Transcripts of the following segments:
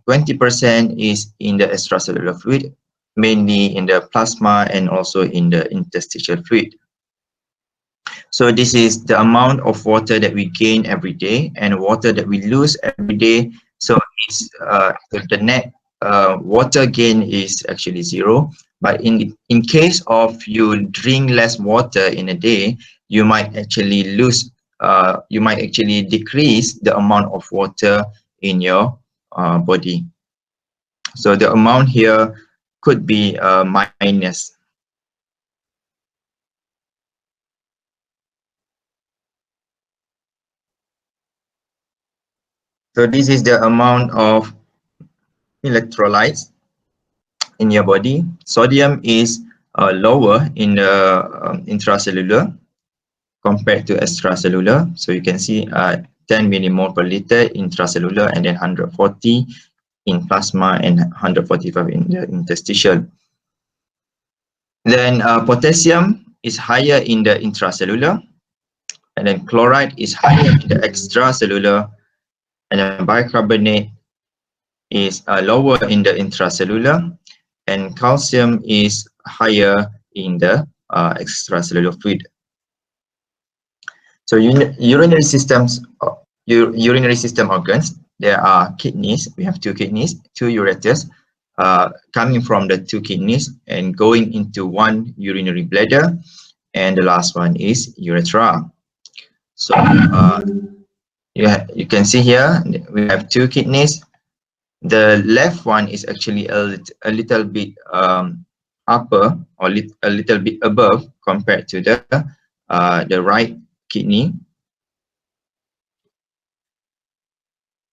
20% is in the extracellular fluid, mainly in the plasma and also in the interstitial fluid. So this is the amount of water that we gain every day and water that we lose every day. So it's the net water gain is actually 0. But in case of you drink less water in a day, you might actually lose. You might actually decrease the amount of water in your body. So the amount here could be minus. So this is the amount of electrolytes in your body. Sodium is lower in the intracellular compared to extracellular. So you can see 10 millimole per liter intracellular and then 140 in plasma and 145 in the interstitial. Then potassium is higher in the intracellular, and then chloride is higher in the extracellular, and then bicarbonate is lower in the intracellular, and calcium is higher in the extracellular fluid. So urinary systems, urinary system organs, there are kidneys. We have two kidneys, two ureters, coming from the two kidneys and going into one urinary bladder, and the last one is urethra. So you can see here we have two kidneys. The left one is actually a little bit upper or a little bit above compared to the right kidney.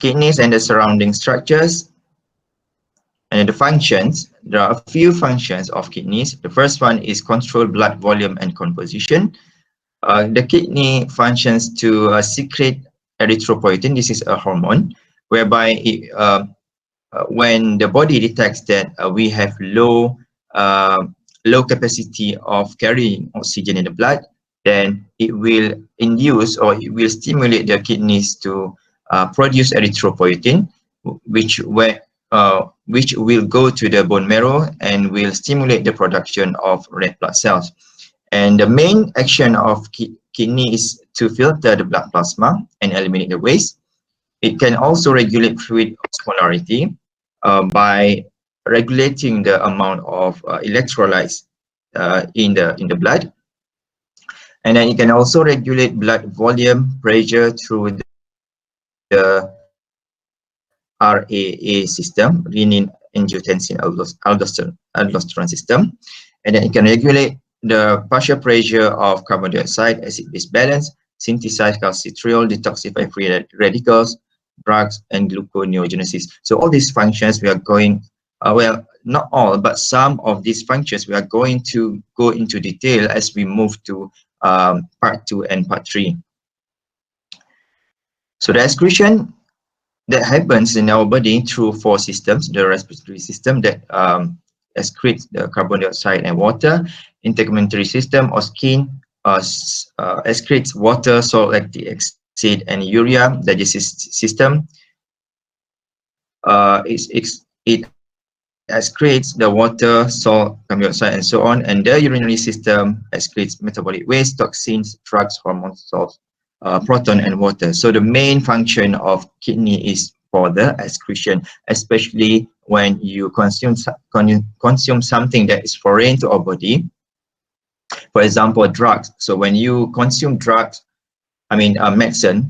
Kidneys and the surrounding structures and the functions. There are a few functions of kidneys. The first one is control blood volume and composition. The kidney functions to secrete erythropoietin. This is a hormone whereby when the body detects that we have low capacity of carrying oxygen in the blood, then it will induce or it will stimulate the kidneys to produce erythropoietin, which will go to the bone marrow and will stimulate the production of red blood cells. And the main action of kidney is to filter the blood plasma and eliminate the waste. It can also regulate fluid osmolarity by regulating the amount of electrolytes in the blood. And then it can also regulate blood volume, pressure through the RAA system, renin angiotensin aldosterone system. And then it can regulate the partial pressure of carbon dioxide, acid-base balance, synthesize calcitriol, detoxify free radicals, drugs, and gluconeogenesis. So all these functions we are going, well, not all, but some of these functions we are going to go into detail as we move to part 2 and part 3. So the excretion that happens in our body through 4 systems: the respiratory system that excretes the carbon dioxide and water, integumentary system or skin excretes water, salt, lactic acid, and urea. Digestive system, it excretes the water, salt, carbon dioxide, and so on. And the urinary system excretes metabolic waste, toxins, drugs, hormones, salts, proton, and water. So the main function of kidney is for the excretion, especially when you consume something that is foreign to our body. For example, drugs. So when you consume drugs, medicine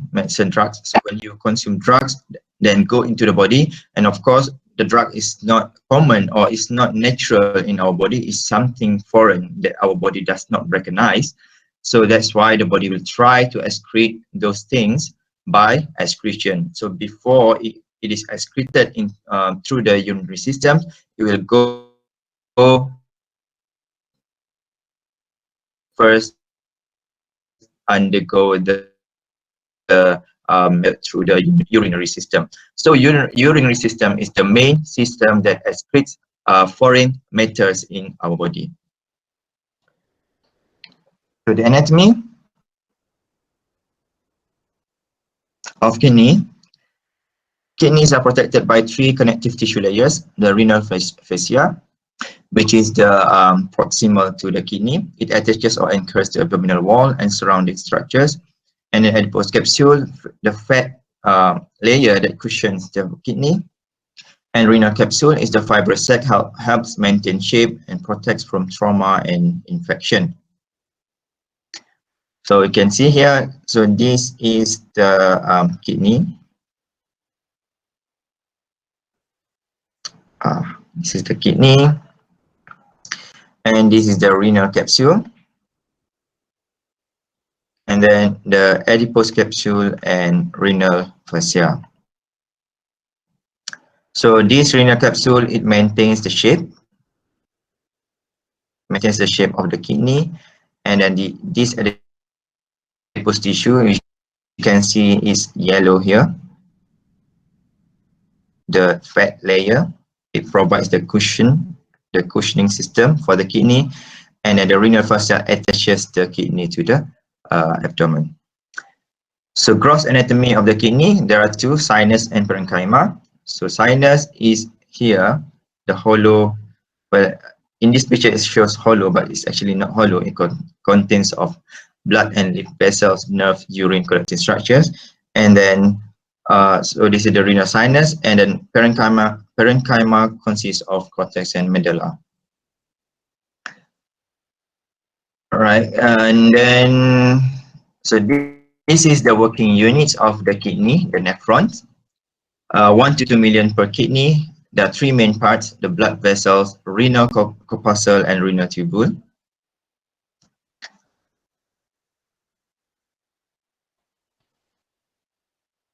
drugs. So when you consume drugs, then go into the body, and of course, the drug is not common or is not natural in our body. It's something foreign that our body does not recognize. So that's why the body will try to excrete those things by excretion. So before it is excreted in through the urinary system, it will go first undergo the through the urinary system. So urinary system is the main system that excretes foreign matters in our body. So the anatomy of kidney. Kidneys are protected by three connective tissue layers: the renal fascia, which is the proximal to the kidney. It attaches or anchors the abdominal wall and surrounding structures. And then adipose capsule, the fat layer that cushions the kidney. And renal capsule is the fibrous sac, helps maintain shape and protects from trauma and infection. So you can see here, so this is the kidney. This is the kidney. And this is the renal capsule. And then the adipose capsule and renal fascia. So this renal capsule, it maintains the shape of the kidney, and then this adipose tissue, you can see is yellow here. The fat layer, it provides the cushioning system for the kidney, and then the renal fascia attaches the kidney to the abdomen. So gross anatomy of the kidney, there are two, sinus and parenchyma. So sinus is here, the hollow, well, in this picture it shows hollow, but it's actually not hollow. It contains of blood and lymph vessels, nerve, urine collecting structures. And then, so this is the renal sinus, and then parenchyma consists of cortex and medulla. All right, and then, so this is the working units of the kidney, the nephrons. 1 to 2 million per kidney. There are three main parts: the blood vessels, renal corpuscle, and renal tubule.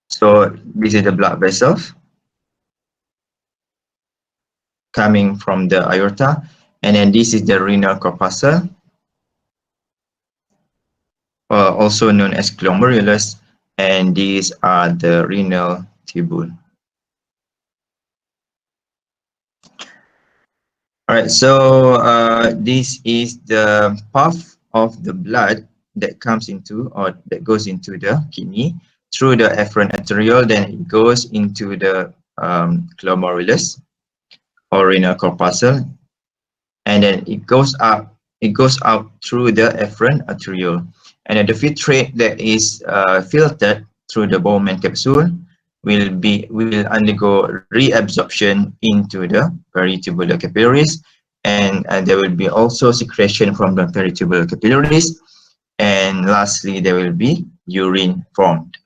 So this is the blood vessels coming from the aorta, and then this is the renal corpuscle, also known as glomerulus, and these are the renal tubule. All right, so this is the path of the blood that comes into, or that goes into the kidney through the afferent arteriole, then it goes into the glomerulus or renal corpuscle, and then it goes out through the afferent arteriole, and then the filtrate that is filtered through the Bowman capsule will undergo reabsorption into the peritubular capillaries, and there will be also secretion from the peritubular capillaries, and lastly there will be urine formed.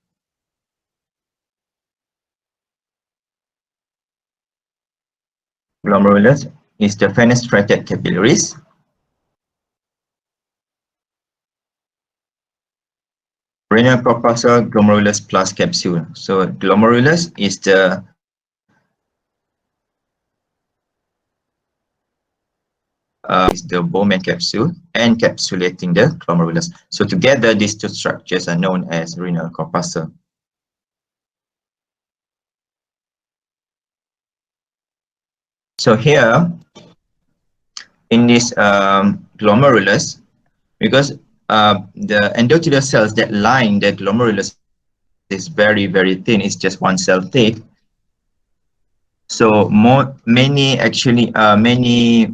Glomerulus is the fenestrated capillaries. Renal corpuscle, glomerulus plus capsule. So glomerulus is the Bowman capsule encapsulating the glomerulus. So together, these two structures are known as renal corpuscle. So here, in this glomerulus, because the endothelial cells that line the glomerulus is very, very thin, it's just one cell thick. So many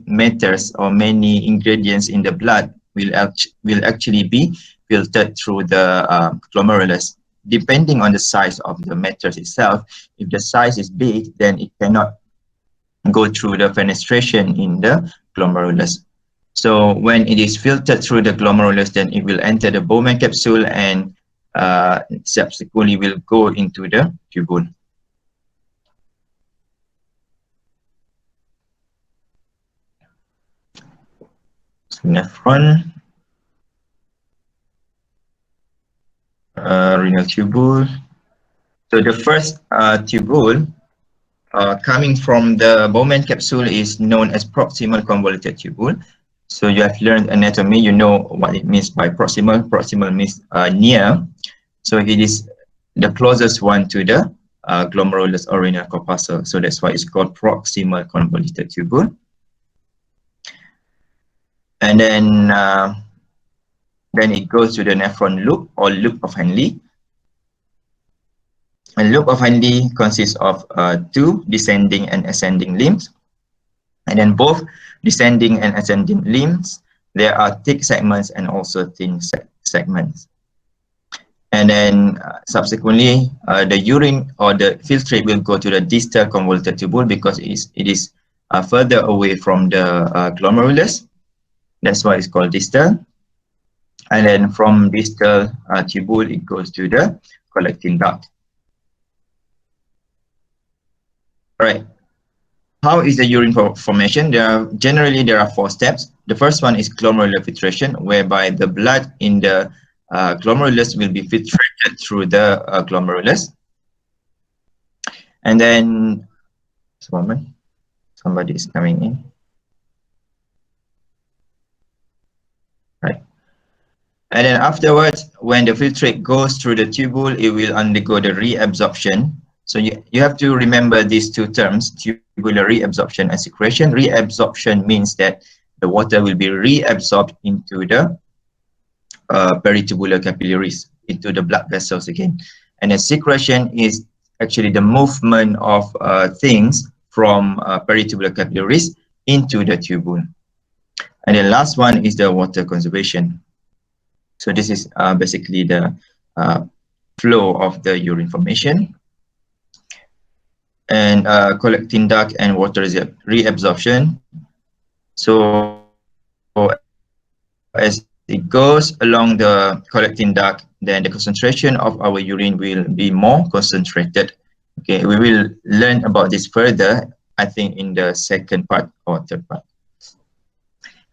matters or many ingredients in the blood will actually be filtered through the glomerulus, depending on the size of the matters itself. If the size is big, then it cannot go through the fenestration in the glomerulus. So when it is filtered through the glomerulus, then it will enter the Bowman capsule and subsequently will go into the tubule. So nephron, renal tubule. So the first tubule coming from the Bowman capsule is known as proximal convoluted tubule. So you have learned anatomy, you know what it means by proximal. Proximal means near. So it is the closest one to the glomerulus or renal corpuscle. So that's why it's called proximal convoluted tubule. And then it goes to the nephron loop or loop of Henle. A loop of Henle consists of two descending and ascending limbs. And then both descending and ascending limbs, there are thick segments and also thin segments. And then subsequently, the urine or the filtrate will go to the distal convoluted tubule because it is further away from the glomerulus. That's why it's called distal. And then from distal tubule, it goes to the collecting duct. All right. How is the urine formation? Generally, there are 4 steps. The first one is glomerular filtration, whereby the blood in the glomerulus will be filtrated through the glomerulus. And then, just a moment, somebody is coming in. Right. And then afterwards, when the filtrate goes through the tubule, it will undergo the reabsorption. So you have to remember these two terms, tubular reabsorption and secretion. Reabsorption means that the water will be reabsorbed into the peritubular capillaries, into the blood vessels again. And then secretion is actually the movement of things from peritubular capillaries into the tubule. And the last one is the water conservation. So this is basically the flow of the urine formation. And collecting duct and water reabsorption. So as it goes along the collecting duct, then the concentration of our urine will be more concentrated. Okay, we will learn about this further, I think, in the second part or third part.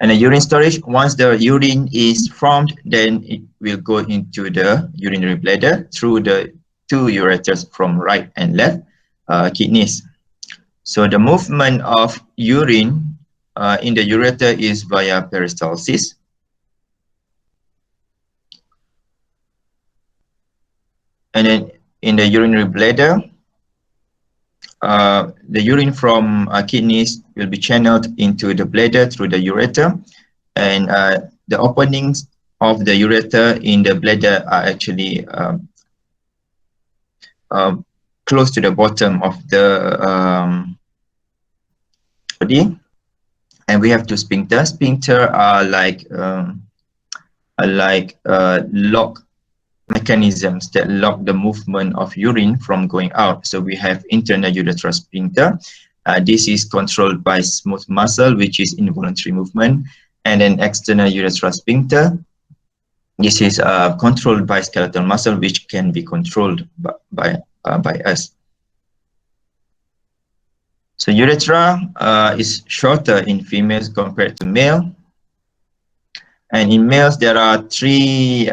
And the urine storage, once the urine is formed, then it will go into the urinary bladder through the 2 ureters from right and left kidneys. So the movement of urine in the ureter is via peristalsis. And then in the urinary bladder, the urine from kidneys will be channeled into the bladder through the ureter, and the openings of the ureter in the bladder are actually close to the bottom of the body, and we have 2 sphincters. Sphincter are like lock mechanisms that lock the movement of urine from going out. So we have internal urethral sphincter. This is controlled by smooth muscle, which is involuntary movement, and then external urethral sphincter. This is controlled by skeletal muscle, which can be controlled by us. So urethra is shorter in females compared to male. And in males, there are 3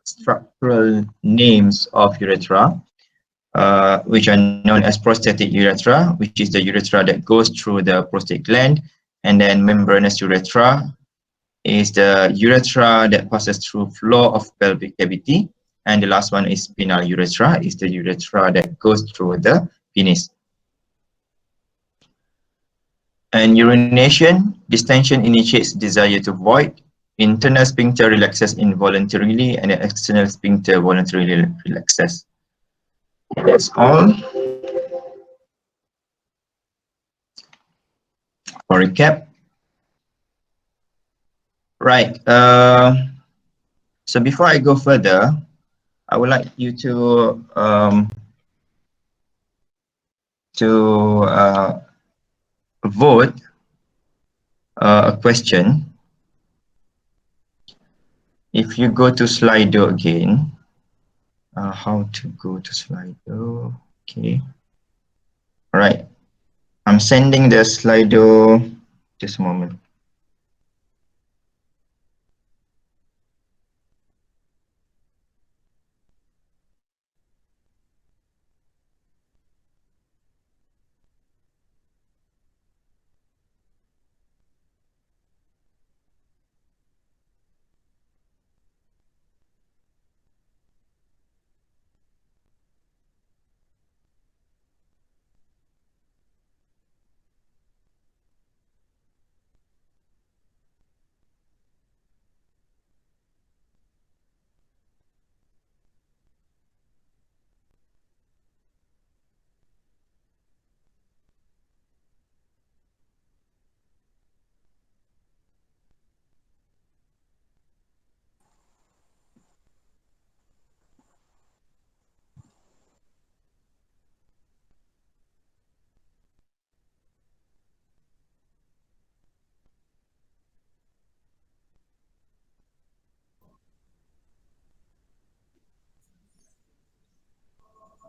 structural names of urethra, which are known as prostatic urethra, which is the urethra that goes through the prostate gland. And then membranous urethra is the urethra that passes through floor of pelvic cavity. And the last one is penile urethra, is the urethra that goes through the penis. And urination, distension initiates desire to void. Internal sphincter relaxes involuntarily, and the external sphincter voluntarily relaxes. That's all. For recap. Right. So before I go further, I would like you to vote a question. If you go to Slido again, how to go to Slido? Okay. All right. I'm sending the Slido. Just a moment.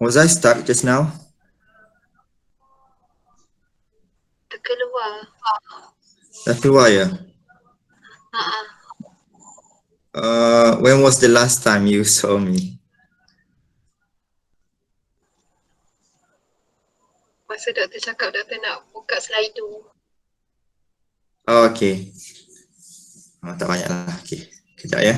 Was I stuck just now? Terkeluar. Dah keluar ya? Ha. When was the last time you saw me? Masa doktor cakap doktor nak buka Slido. Oh, okay. Oh, tak banyak lah. Okay. Kejap ya.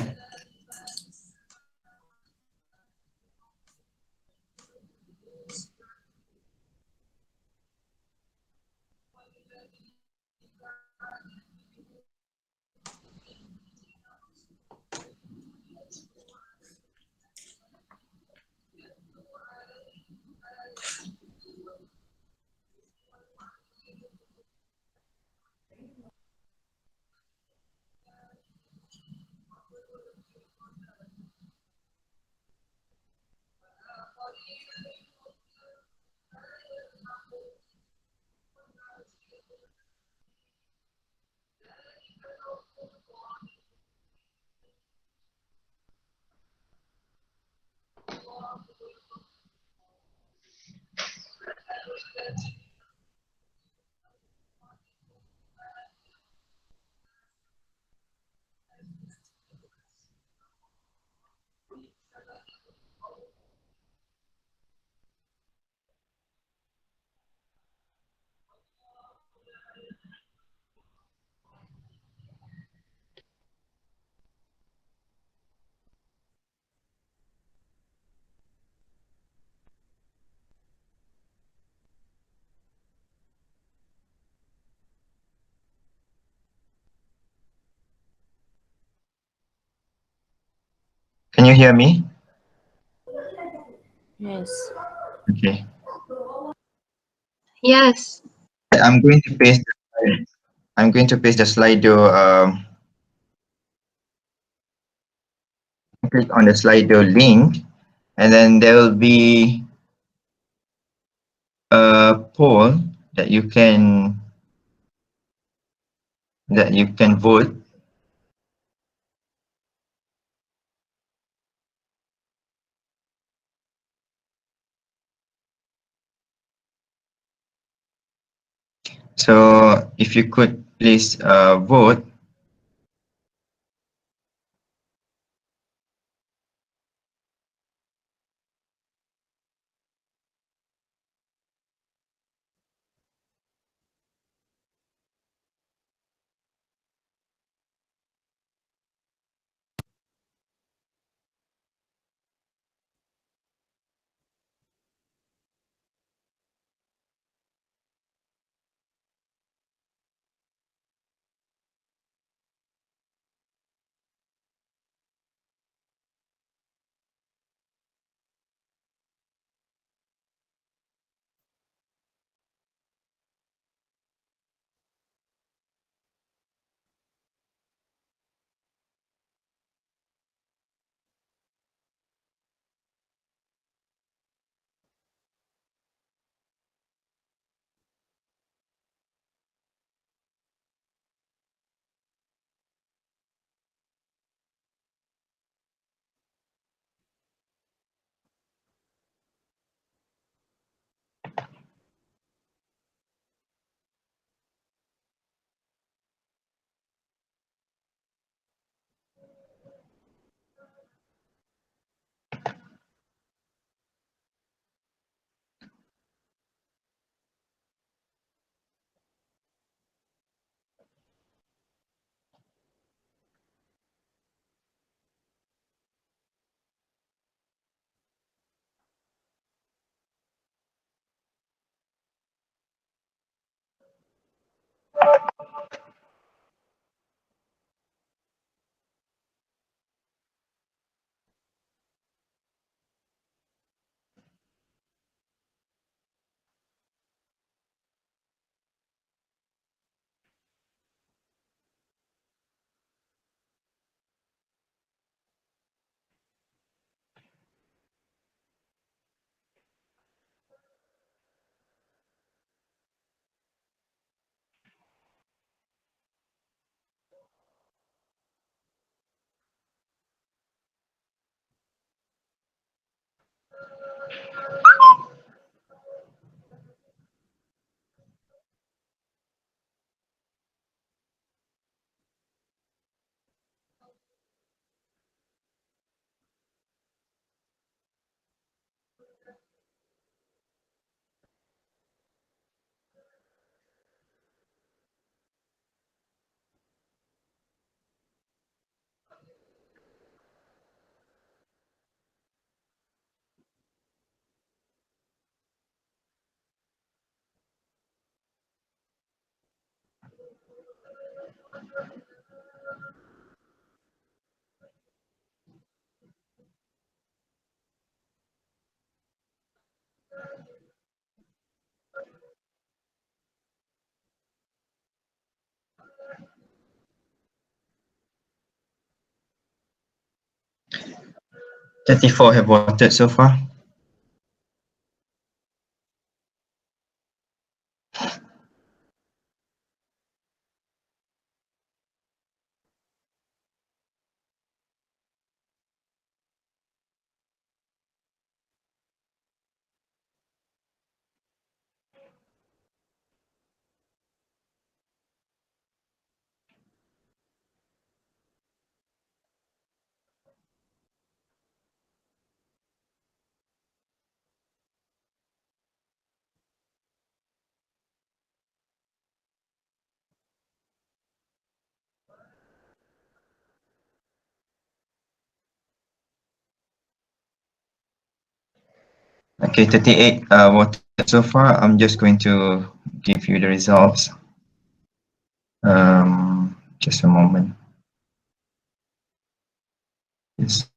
Can you hear me? Yes. Okay. Yes. I'm going to paste. I'm going to paste the Slido. Click on the Slido link, and then there will be a poll that you can vote. So if you could please vote. 34 have voted so far. Okay, 38 voted so far. I'm just going to give you the results. Just a moment. Yes.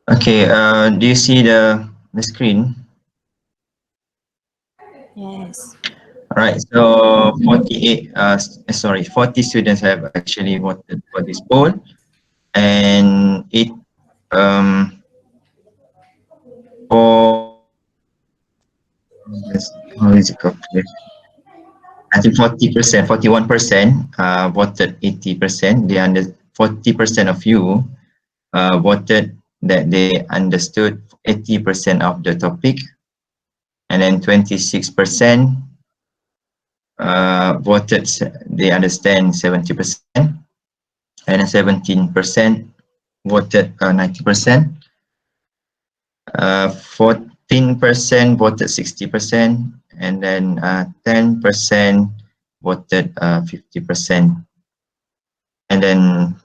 Okay, do you see the screen? Yes. All right, so 40 students have actually voted for this poll, and it for yes, how is it calculated? I think 40%, 41% voted 80%. They under 40% of you voted that they understood 80% of the topic, and then 26% voted they understand 70%, and then 17% voted 90%. 14% voted 60%, and then 10% voted 50%, and then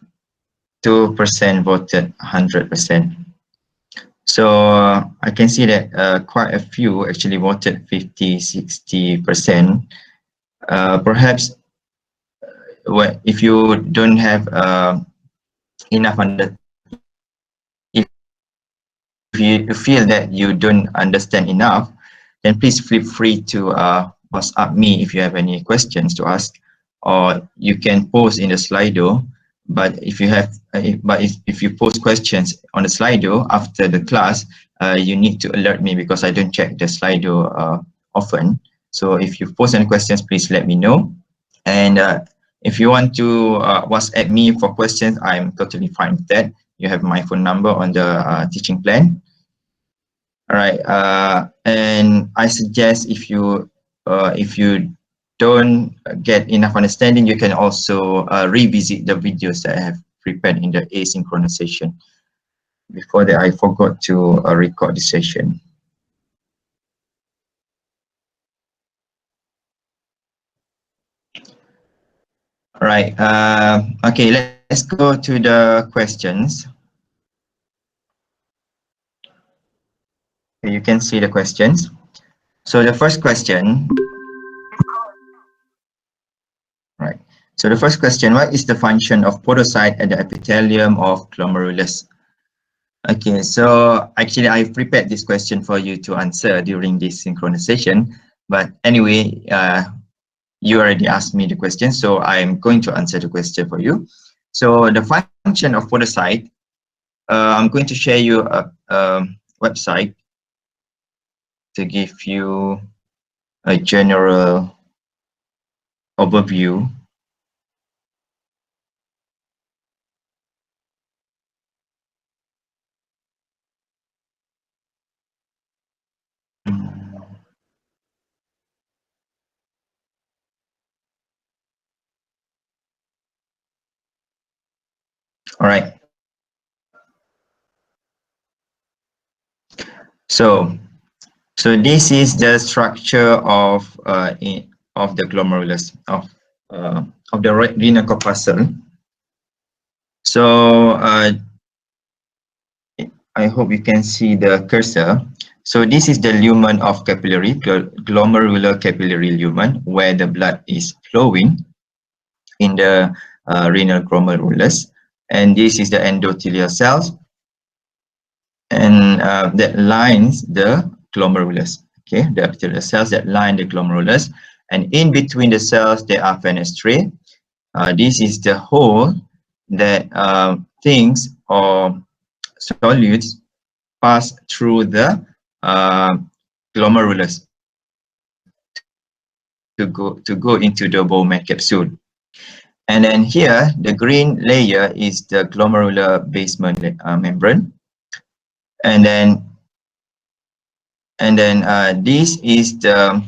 2% voted 100%. So I can see that quite a few actually voted 50, 60%. Perhaps if you don't have enough if you feel that you don't understand enough, then please feel free to WhatsApp me if you have any questions to ask, or you can post in the Slido. But if you have, if you post questions on the Slido after the class, you need to alert me because I don't check the Slido often. So if you post any questions, please let me know. And if you want to WhatsApp me for questions, I'm totally fine with that. You have my phone number on the teaching plan. All right, and I suggest if you don't get enough understanding, you can also revisit the videos that I have prepared in the asynchronous session. Before that, I forgot to record the session. All right, okay, let's go to the questions. You can see the questions. So the first question, right? So the first question, what is the function of podocyte at the epithelium of glomerulus? Okay, so actually I've prepared this question for you to answer during this synchronization, but anyway, you already asked me the question, so I'm going to answer the question for you. So the function of podocyte, I'm going to share you a website to give you a general overview. All right. So, so this is the structure of the glomerulus of the renal corpuscle. So I hope you can see the cursor. So this is the lumen of capillary, glomerular capillary lumen, where the blood is flowing in the renal glomerulus. And this is the endothelial cells, and that lines the glomerulus. Okay, the epithelial cells that line the glomerulus, and in between the cells there are fenestrae. This is the hole that things or solutes pass through the glomerulus to go into the Bowman capsule. And then here, the green layer is the glomerular basement membrane. And then um, this is the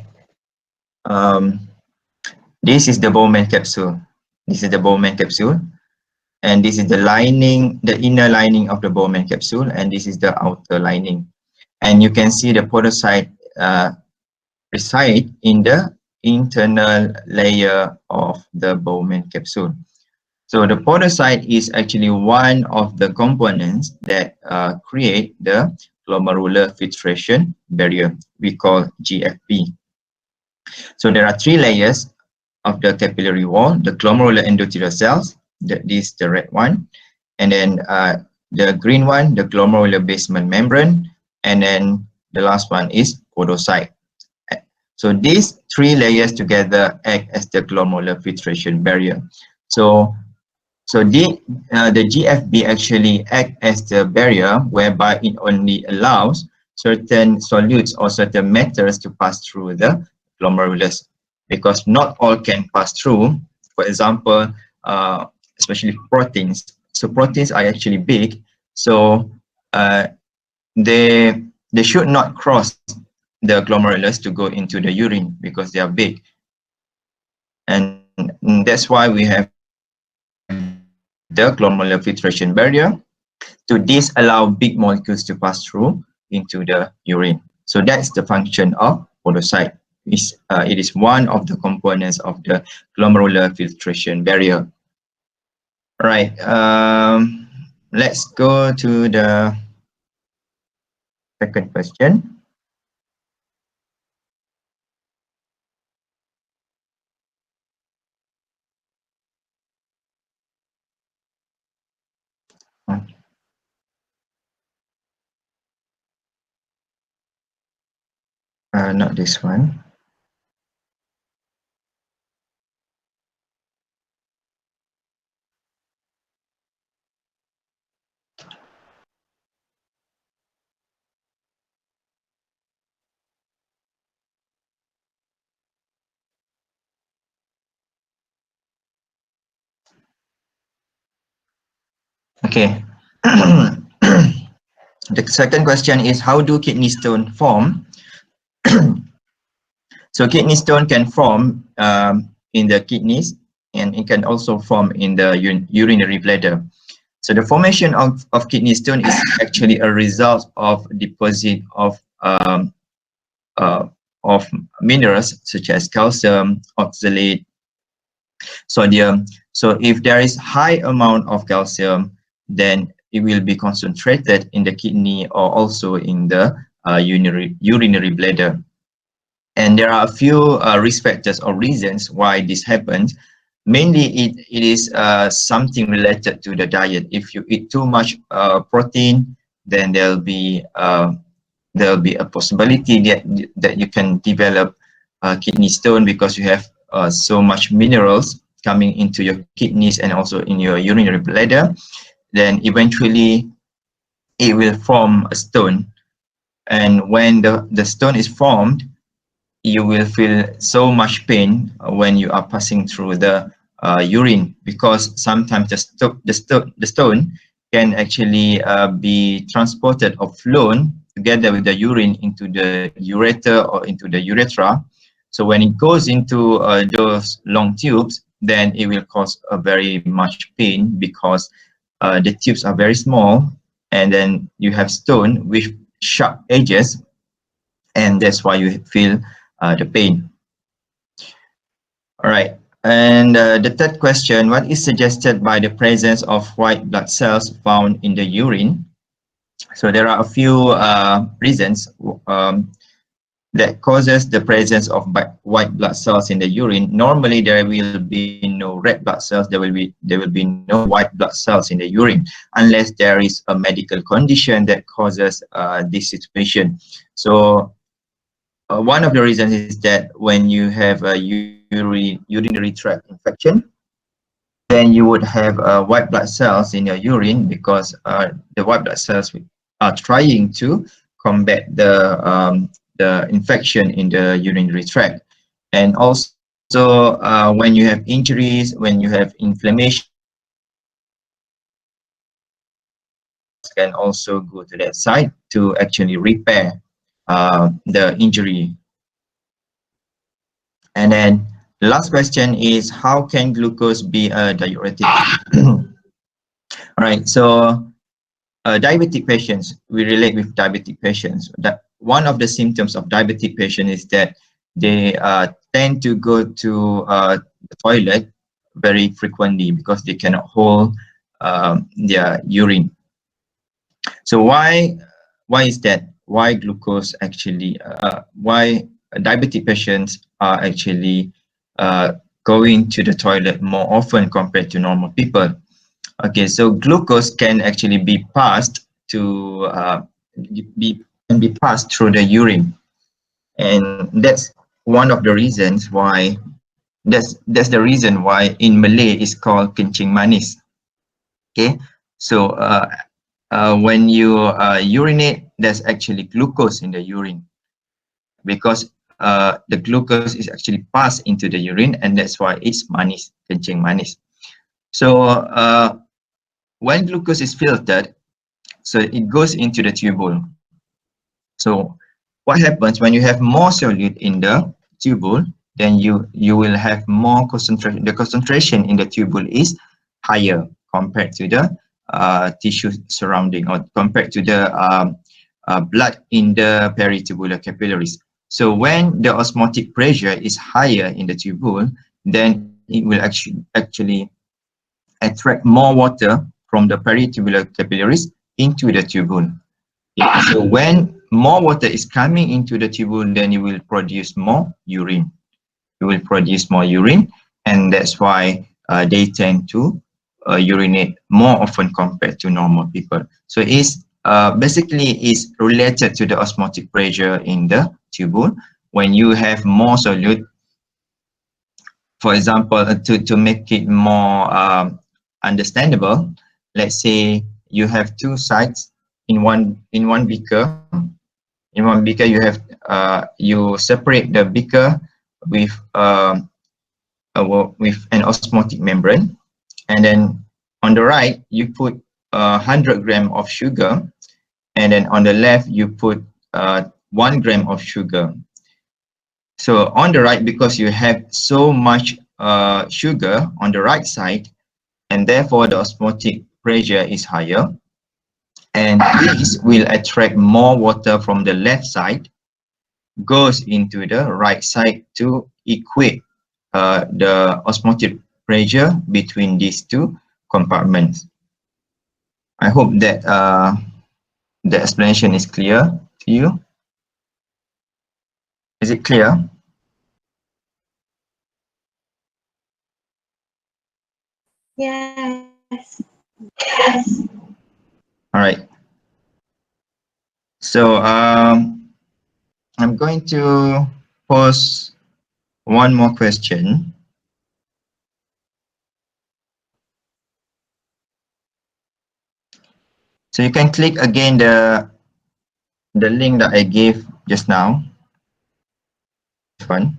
Bowman capsule. This is the Bowman capsule, and this is the lining, the inner lining of the Bowman capsule, and this is the outer lining. And you can see the podocyte reside in the internal layer of the Bowman capsule. So the podocyte is actually one of the components that create the glomerular filtration barrier, we call GFB. So there are three layers of the capillary wall: the glomerular endothelial cells, this the red one, and then the green one, the glomerular basement membrane, and then the last one is podocyte. So these three layers together act as the glomerular filtration barrier. So the GFB actually act as the barrier whereby it only allows certain solutes or certain metals to pass through the glomerulus, because not all can pass through. For example, especially proteins. So proteins are actually big, so they should not cross the glomerulus to go into the urine because they are big, and that's why we have the glomerular filtration barrier to disallow big molecules to pass through into the urine. So that's the function of podocyte. It is one of the components of the glomerular filtration barrier. All right, let's go to the second question. Not this one. Okay. The second question is, how do kidney stone form? So kidney stone can form in the kidneys, and it can also form in the urinary bladder. So the formation of kidney stone is actually a result of deposit of minerals such as calcium, oxalate, sodium. So if there is high amount of calcium, then it will be concentrated in the kidney or also in the urinary bladder. And there are a few risk factors or reasons why this happens. Mainly, it is something related to the diet. If you eat too much protein, then there'll be a possibility that you can develop kidney stone, because you have so much minerals coming into your kidneys and also in your urinary bladder. Then eventually it will form a stone, and when the stone is formed, you will feel so much pain when you are passing through the urine, because sometimes the stone can actually be transported or flown together with the urine into the ureter or into the urethra. So when it goes into those long tubes, then it will cause a very much pain, because the tubes are very small, and then you have stone with sharp edges, and that's why you feel the pain. All right. And the third question, what is suggested by the presence of white blood cells found in the urine? So there are a few reasons that causes the presence of white blood cells in the urine. Normally, there will be no red blood cells. There will be no white blood cells in the urine unless there is a medical condition that causes this situation. So one of the reasons is that when you have a urinary tract infection, then you would have white blood cells in your urine because the white blood cells are trying to combat the infection in the urinary tract. And also when you have injuries, when you have inflammation, can also go to that side to actually repair the injury. And then the last question is, how can glucose be a diuretic? All right, so diabetic patients, we relate with diabetic patients. That one of the symptoms of diabetic patient is that they tend to go to the toilet very frequently because they cannot hold their urine. So why is that? Why glucose actually? Why diabetic patients are actually going to the toilet more often compared to normal people? Okay, so glucose can actually be passed to can be passed through the urine, and that's one of the reasons why that's the reason why in Malay it's called kencing manis. Okay, so when you urinate, there's actually glucose in the urine because the glucose is actually passed into the urine, and that's why it's manis, kencing manis. So when glucose is filtered, so it goes into the tubule. So what happens when you have more solute in the tubule, then you will have more concentration. The concentration in the tubule is higher compared to the tissue surrounding, or compared to the blood in the peritubular capillaries. So when the osmotic pressure is higher in the tubule, then it will actually attract more water from the peritubular capillaries into the tubule. Yeah. So when more water is coming into the tubule, then you will produce more urine. You will produce more urine, and that's why they tend to urinate more often compared to normal people. So it's basically is related to the osmotic pressure in the tubule. When you have more solute, for example, to make it more understandable, let's say you have two sides in one beaker. In one beaker, you have you separate the beaker with with an osmotic membrane, and then on the right you put 100 gram of sugar, and then on the left you put 1 gram of sugar. So on the right, because you have so much sugar on the right side, and therefore the osmotic pressure is higher, and this will attract more water from the left side, goes into the right side to equate the osmotic pressure between these two compartments. I hope that the explanation is clear to you. Is it clear? Yes. All right. So I'm going to pose one more question. So you can click again the link that I gave just now. Fun.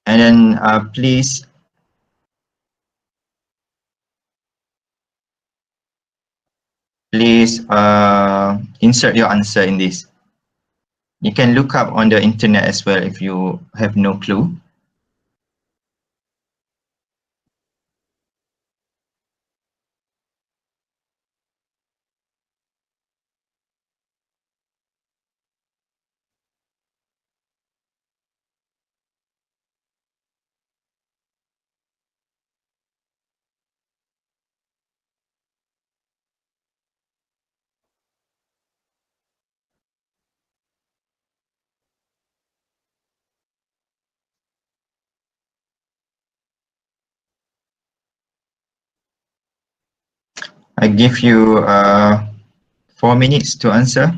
And then please insert your answer in this. You can look up on the internet as well if you have no clue. I give you 4 minutes to answer.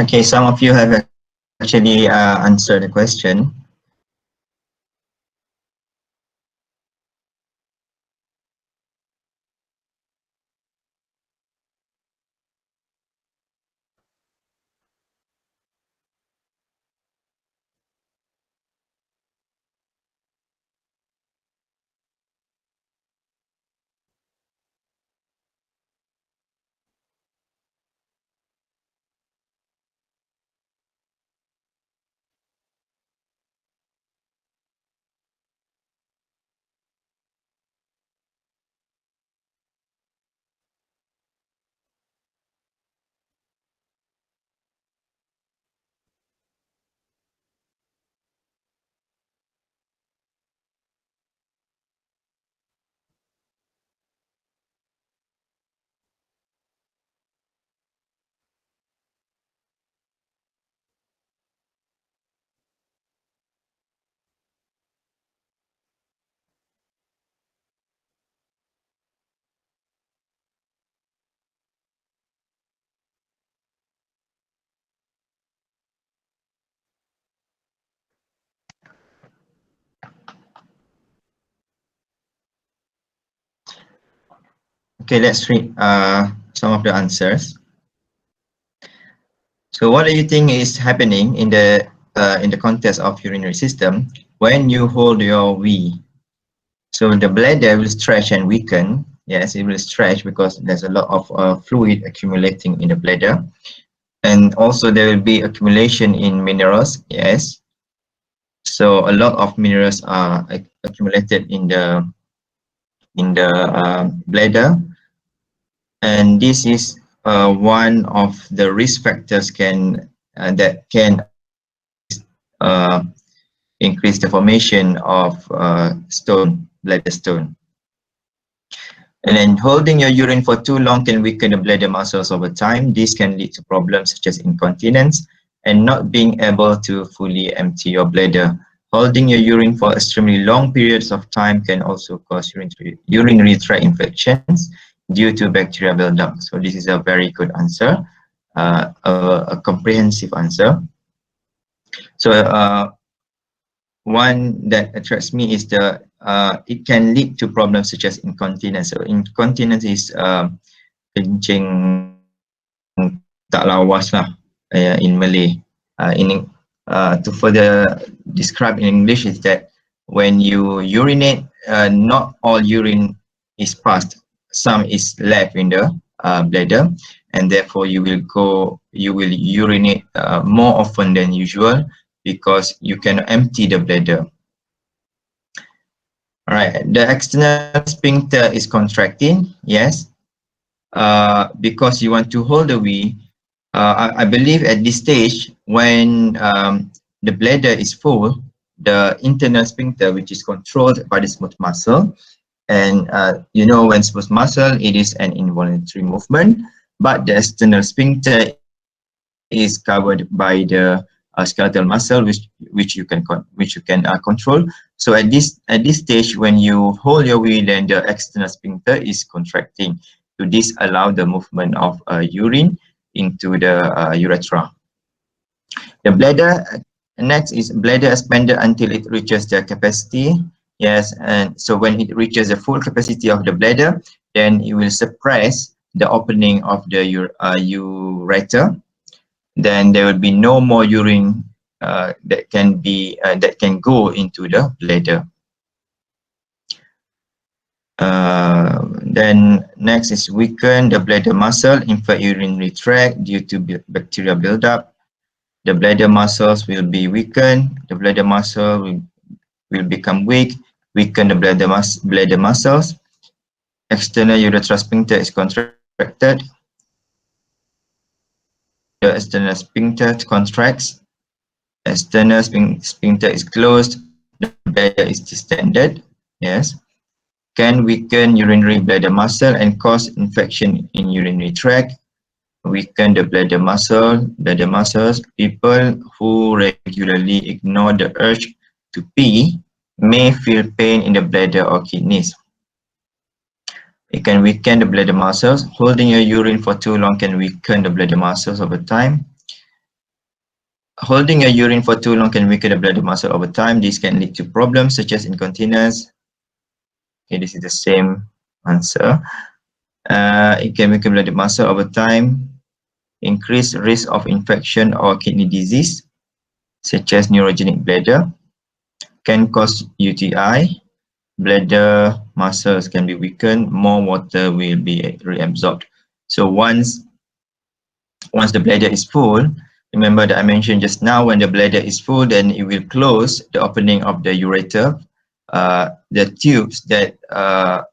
Okay, some of you have actually answered the question. Okay, let's read some of the answers. So what do you think is happening in the context of urinary system when you hold your wee? So the bladder will stretch and weaken. Yes, it will stretch because there's a lot of fluid accumulating in the bladder, and also there will be accumulation in minerals. Yes, so a lot of minerals are accumulated in the bladder, and this is one of the risk factors that can uh, increase the formation of stone, bladder stone. And then holding your urine for too long can weaken the bladder muscles over time. This can lead to problems such as incontinence and not being able to fully empty your bladder. Holding your urine for extremely long periods of time can also cause urinary tract infections due to bacterial buildup. So this is a very good answer, a comprehensive answer. So one that attracts me is it can lead to problems such as incontinence. So incontinence is kencing tak lawas lah in Malay. To further describe in English is that when you urinate, not all urine is passed. Some is left in the bladder, and therefore you will urinate more often than usual because you can empty the bladder. All right, the external sphincter is contracting. Yes, because you want to hold the wee. I believe at this stage, when the bladder is full, the internal sphincter, which is controlled by the smooth muscle, and when smooth muscle, it is an involuntary movement, but the external sphincter is covered by the skeletal muscle, which you can control. So at this stage, when you hold your wee, then the external sphincter is contracting to disallow the movement of urine into the urethra. The bladder, next is bladder expanded until it reaches the capacity. Yes, and so when it reaches the full capacity of the bladder, then it will suppress the opening of the ureter. Then there will be no more urine that can go into the bladder. Then next is weaken the bladder muscle, infect urinary tract due to bacterial buildup. The bladder muscles will be weakened. The bladder muscle will become weak. Weaken the bladder muscles. External urethral sphincter is contracted. The external sphincter contracts. External sphincter is closed. The bladder is distended. Yes. Can weaken urinary bladder muscle and cause infection in urinary tract. Weaken the bladder muscles. People who regularly ignore the urge to pee may feel pain in the bladder or kidneys. It can weaken the bladder muscles. Holding your urine for too long can weaken the bladder muscles over time. Holding your urine for too long can weaken the bladder muscle over time. This can lead to problems such as incontinence. Okay, this is the same answer. It can weaken bladder muscle over time. Increased risk of infection or kidney disease, such as neurogenic bladder, can cause UTI. Bladder muscles can be weakened. More water will be reabsorbed. So once the bladder is full, remember that I mentioned just now, when the bladder is full, then it will close the opening of the ureter, the tubes that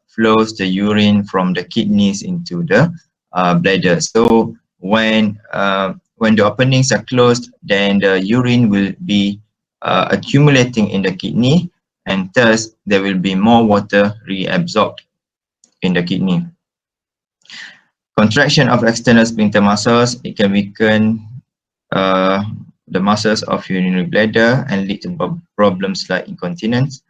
flows the urine from the kidneys into the bladder. So when the openings are closed, then the urine will be accumulating in the kidney, and thus there will be more water reabsorbed in the kidney. Contraction of external sphincter muscles, it can weaken the muscles of urinary bladder and lead to problems like incontinence.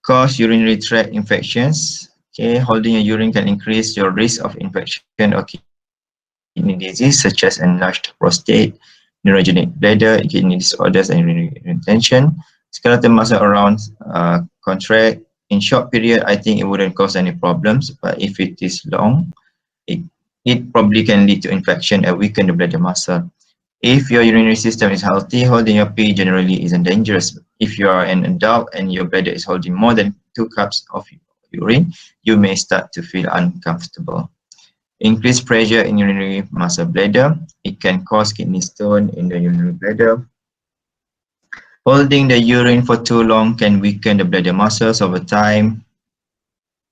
Cause urinary tract infections. Okay, holding your urine can increase your risk of infection or kidney disease such as enlarged prostate, neurogenic bladder, kidney disorders, and urinary retention. Skeletal muscle around contract. in short period, I think it wouldn't cause any problems, but if it is long, it, it probably can lead to infection and weaken the bladder muscle. If your urinary system is healthy, holding your pee generally isn't dangerous. If you are an adult and your bladder is holding more than 2 cups of urine, you may start to feel uncomfortable. Increased pressure in urinary muscle bladder. It can cause kidney stone in the urinary bladder. Holding the urine for too long can weaken the bladder muscles over time.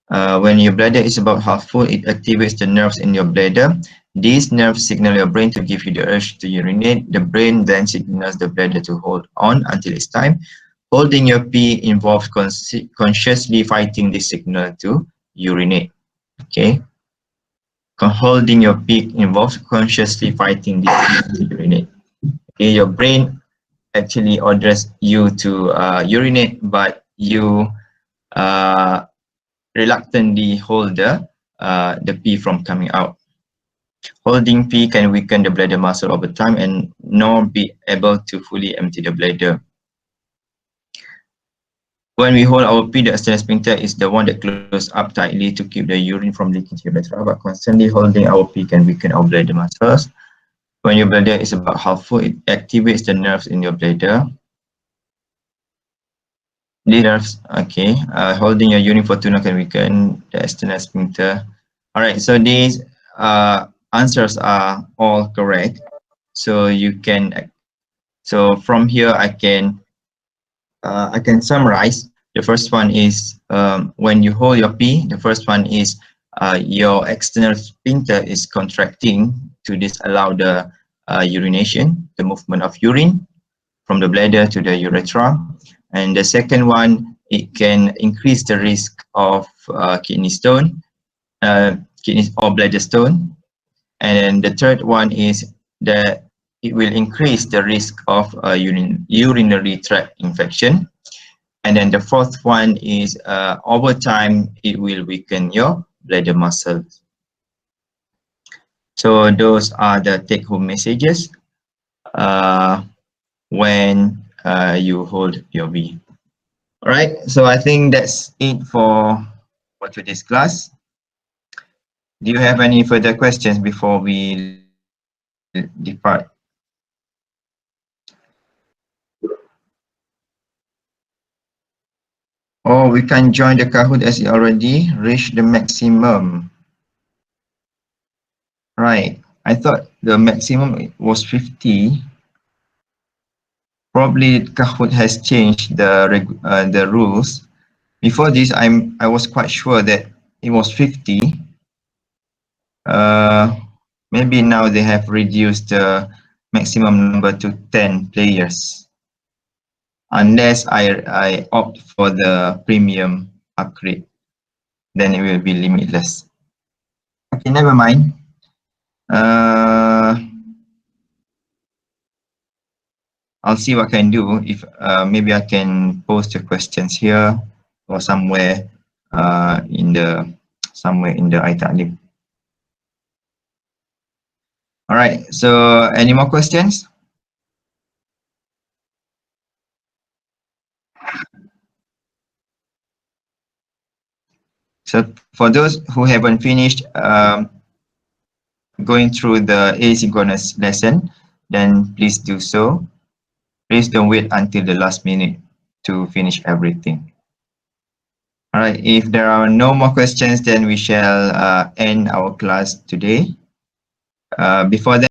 When your bladder is about half full, it activates the nerves in your bladder. These nerves signal your brain to give you the urge to urinate. The brain then signals the bladder to hold on until it's time. Holding your pee involves consciously fighting this signal to urinate. Okay. Holding your pee involves consciously fighting this signal to urinate. Okay. Your brain actually orders you to urinate, but you uh, reluctantly hold the pee from coming out. Holding pee can weaken the bladder muscle over time and not be able to fully empty the bladder. When we hold our pee, the external sphincter is the one that closes up tightly to keep the urine from leaking to your urethra, but constantly holding our pee can weaken our bladder muscles. When your bladder is about half full, it activates the nerves in your bladder. These nerves, okay, holding your urine for too long can weaken the external sphincter. All right, so these answers are all correct. So you can, so from here I can summarize. The first one is when you hold your pee. The first one is your external sphincter is contracting to disallow the urination, the movement of urine from the bladder to the urethra. And the second one, it can increase the risk of kidney stone, kidney or bladder stone. And then the third one is that it will increase the risk of urinary tract infection. And then the fourth one is over time, it will weaken your bladder muscles. So those are the take-home messages when you hold your pee. All right, so I think that's it for today's class. Do you have any further questions before we depart? Oh, we can join the Kahoot as it already reached the maximum. Right, I thought the maximum was 50. Probably Kahoot has changed the rules. Before this, I was quite sure that it was 50. Maybe now they have reduced the maximum number to 10 players. Unless I opt for the premium upgrade, then it will be limitless. Okay, never mind. I'll see what I can do. If maybe I can post the questions here or somewhere in the iTalim. All right. So, any more questions? So, for those who haven't finished going through the asynchronous lesson, then please do so. Please don't wait until the last minute to finish everything. All right. If there are no more questions, then we shall end our class today. Before that,